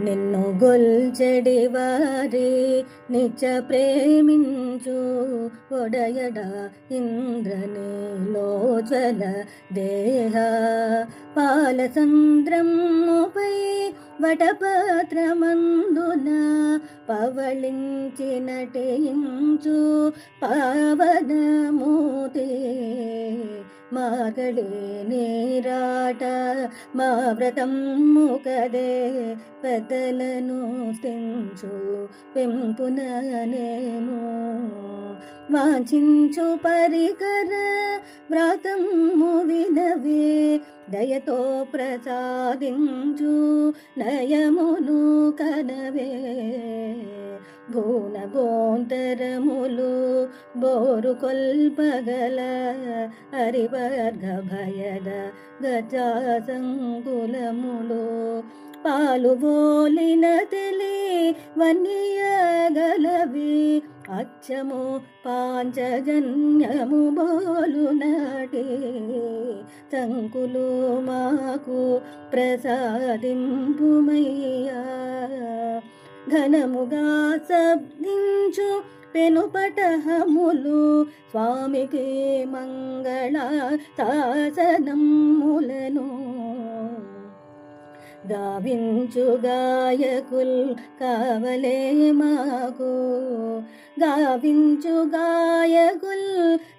నిన్ను గొల్చెడివారి నిత్య ప్రేమించు ఒడయడా ఇంద్రనీలోజ్వల దేహ పాలసంద్రముపై వటపత్రమందున పవళించి నటించు పావనమూర్తి మార్గళి నీరాట మా వ్రతము కదే పెద్దలను స్థించు పెంపుననేమో వాంఛించు పరికర వ్రతము వినవే దయతో ప్రసాదించు నయమును కనవే భూన బోంతరములు బోరు కొల్పగల హరివర్గ భయద గజా సంకులములు పాలు బోలిన తెలి వన్యగలవి అచ్చము పాంచజన్యము బోలు నాటి సంకులు మాకు ప్రసాదింపుమయ్యా ఘనముగా శబ్దించు పెనుపటహములు స్వామికి మంగళ శాసనములను గావించు గాయకుల్ కావలే మాకు గావించు గాయకుల్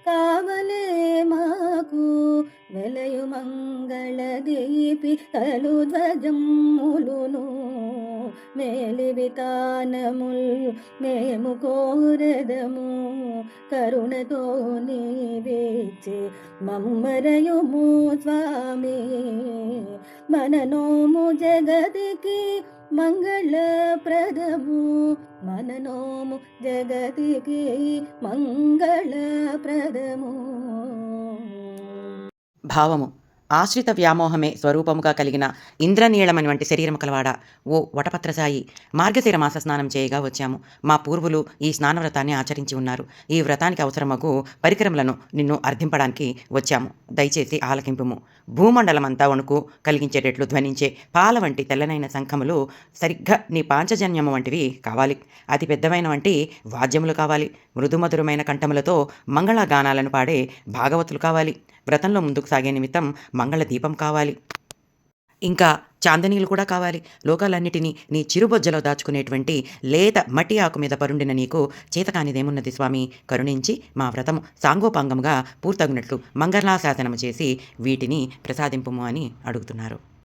కావలే మాకు వెలయు మంగళ దీపి తలు ధ్వజములును మేలి వితానముల్ మేము కోరదము కరుణతో నీవేచి మమ్మరయుము స్వామి మననోము జగతికి మంగళప్రదము మననోము జగతికి మంగళప్రదము. భావము ఆశ్రిత వ్యామోహమే స్వరూపముగా కలిగిన ఇంద్రనీళమని వంటి శరీరం కలవాడ ఓ వటపత్రసాయి, మార్గశిర మాస స్నానం చేయగా వచ్చాము. మా పూర్వులు ఈ స్నాన వ్రతాన్ని ఆచరించి ఉన్నారు. ఈ వ్రతానికి అవసరమగు పరికరములను నిన్ను అర్థింపడానికి వచ్చాము. దయచేసి ఆలకింపుము. భూమండలమంతా వణుకు కలిగించేటట్లు ధ్వనించే పాల వంటి తెల్లనైన శంఖములు సరిగ్గా నీ పాంచజన్యము వంటివి కావాలి. అతి పెద్దమైన వంటి వాద్యములు కావాలి. మృదుమధురమైన కంఠములతో మంగళగానాలను పాడే భాగవతులు కావాలి. వ్రతంలో ముందుకు సాగే నిమిత్తం మంగళ దీపం కావాలి. ఇంకా చాందనీలు కూడా కావాలి. లోకాలన్నిటినీ నీ చిరుబొజ్జలో దాచుకునేటువంటి లేత మట్టి ఆకు మీద పరుండిన నీకు చేతకానిదేమున్నది స్వామి, కరుణించి మా వ్రతము సాంగోపాంగముగా పూర్తగునట్లు మంగళాశాసనము చేసి వీటిని ప్రసాదింపుము అని అడుగుతున్నారు.